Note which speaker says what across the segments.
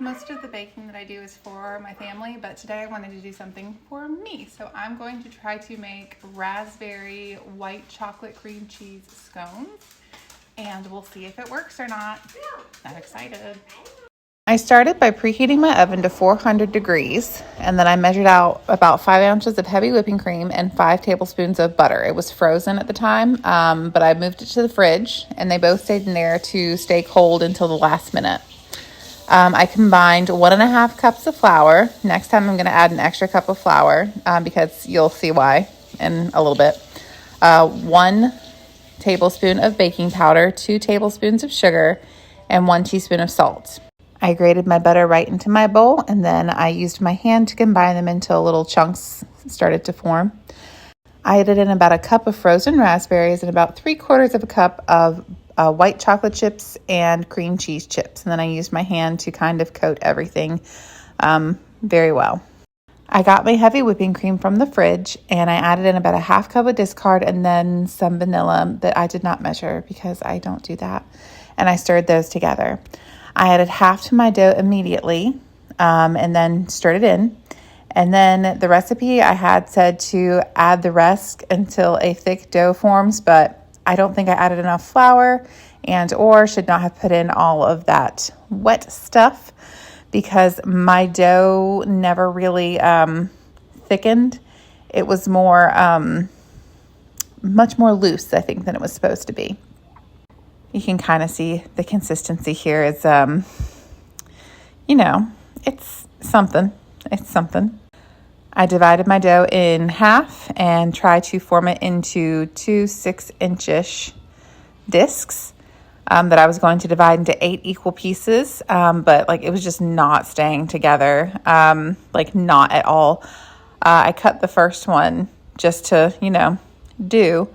Speaker 1: Most of the baking that I do is for my family, but today I wanted to do something for me. So I'm going to try to make raspberry white chocolate cream cheese scones, and we'll see if it works or not. I'm excited. I started by preheating my oven to 400 degrees, and then I measured out about 5 ounces of heavy whipping cream and 5 tablespoons of butter. It was frozen at the time, but I moved it to the fridge, and they both stayed in there to stay cold until the last minute. I combined 1.5 cups of flour. Next time I'm going to add an extra cup of flour because you'll see why in a little bit. 1 tablespoon of baking powder, 2 tablespoons of sugar, and 1 teaspoon of salt. I grated my butter right into my bowl, and then I used my hand to combine them until little chunks started to form. I added in about a cup of frozen raspberries and about 3/4 of a cup of white chocolate chips and cream cheese chips. And then I used my hand to kind of coat everything very well. I got my heavy whipping cream from the fridge, and I added in about a 1/2 cup of discard and then some vanilla that I did not measure because I don't do that. And I stirred those together. I added half to my dough immediately and then stirred it in. And then the recipe I had said to add the rest until a thick dough forms, but I don't think I added enough flour or should not have put in all of that wet stuff because my dough never really thickened. It was much more loose, I think, than it was supposed to be. You can kind of see the consistency here is, it's something. It's something. I divided my dough in half and tried to form it into 2 6-inch-ish discs that I was going to divide into 8 equal pieces, but it was just not staying together, not at all. I cut the first one just to, do,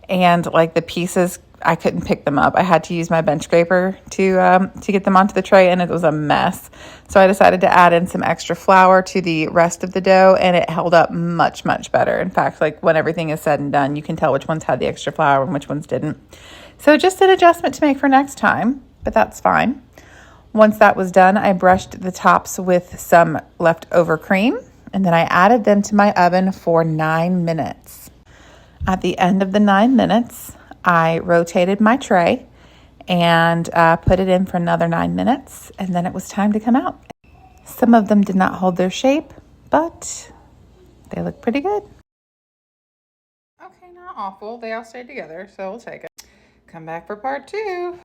Speaker 1: and the pieces, I couldn't pick them up. I had to use my bench scraper to get them onto the tray, and it was a mess. So I decided to add in some extra flour to the rest of the dough, and it held up much, much better. In fact, when everything is said and done, you can tell which ones had the extra flour and which ones didn't. So just an adjustment to make for next time, but that's fine. Once that was done, I brushed the tops with some leftover cream, and then I added them to my oven for 9 minutes. At the end of the 9 minutes, I rotated my tray and put it in for another 9 minutes, and then it was time to come out. Some of them did not hold their shape, but they look pretty good. Okay, not awful. They all stayed together, so we'll take it. Come back for part 2.